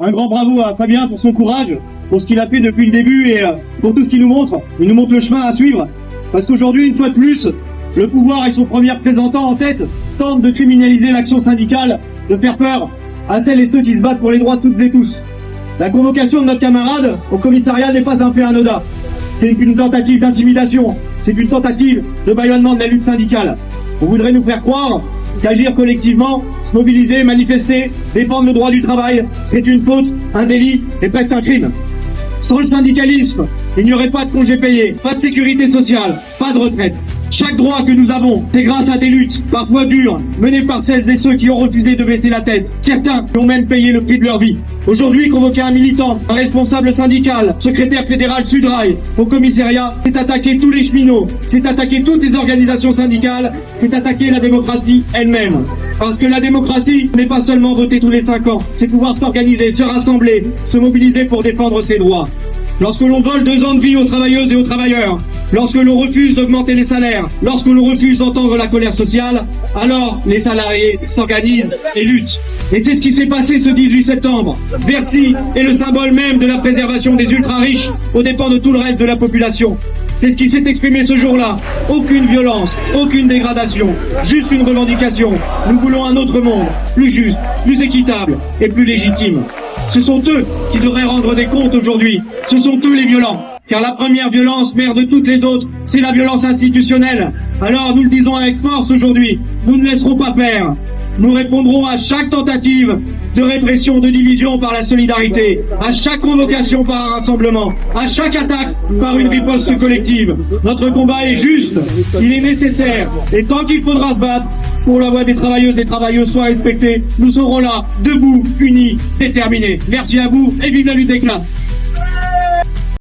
Un grand bravo à Fabien pour son courage, pour ce qu'il a fait depuis le début et pour tout ce qu'il nous montre. Il nous montre le chemin à suivre. Parce qu'aujourd'hui, une fois de plus, le pouvoir et son premier représentant en tête tentent de criminaliser l'action syndicale, de faire peur à celles et ceux qui se battent pour les droits de toutes et tous. La convocation de notre camarade au commissariat n'est pas un fait anodin. C'est une tentative d'intimidation, c'est une tentative de bâillonnement de la lutte syndicale. On voudrait nous faire croire qu'agir collectivement, se mobiliser, manifester, défendre le droit du travail, c'est une faute, un délit et presque un crime. Sans le syndicalisme, il n'y aurait pas de congés payés, pas de sécurité sociale, pas de retraite. Chaque droit que nous avons, c'est grâce à des luttes, parfois dures, menées par celles et ceux qui ont refusé de baisser la tête. Certains qui ont même payé le prix de leur vie. Aujourd'hui, convoquer un militant, un responsable syndical, secrétaire fédéral Sudrail, au commissariat, c'est attaquer tous les cheminots, c'est attaquer toutes les organisations syndicales, c'est attaquer la démocratie elle-même. Parce que la démocratie n'est pas seulement voter tous les 5 ans, c'est pouvoir s'organiser, se rassembler, se mobiliser pour défendre ses droits. Lorsque l'on vole 2 ans de vie aux travailleuses et aux travailleurs, lorsque l'on refuse d'augmenter les salaires, lorsque l'on refuse d'entendre la colère sociale, alors les salariés s'organisent et luttent. Et c'est ce qui s'est passé ce 18 septembre. Bercy est le symbole même de la préservation des ultra-riches aux dépens de tout le reste de la population. C'est ce qui s'est exprimé ce jour-là. Aucune violence, aucune dégradation, juste une revendication. Nous voulons un autre monde, plus juste, plus équitable et plus légitime. Ce sont eux qui devraient rendre des comptes aujourd'hui. Ce sont eux les violents. Car la première violence, mère de toutes les autres, c'est la violence institutionnelle. Alors nous le disons avec force aujourd'hui, nous ne laisserons pas faire. Nous répondrons à chaque tentative de répression, de division par la solidarité, à chaque convocation par un rassemblement, à chaque attaque par une riposte collective. Notre combat est juste, il est nécessaire, et tant qu'il faudra se battre pour la voix des travailleuses et travailleuses soit respectée, nous serons là, debout, unis, déterminés. Merci à vous et vive la lutte des classes.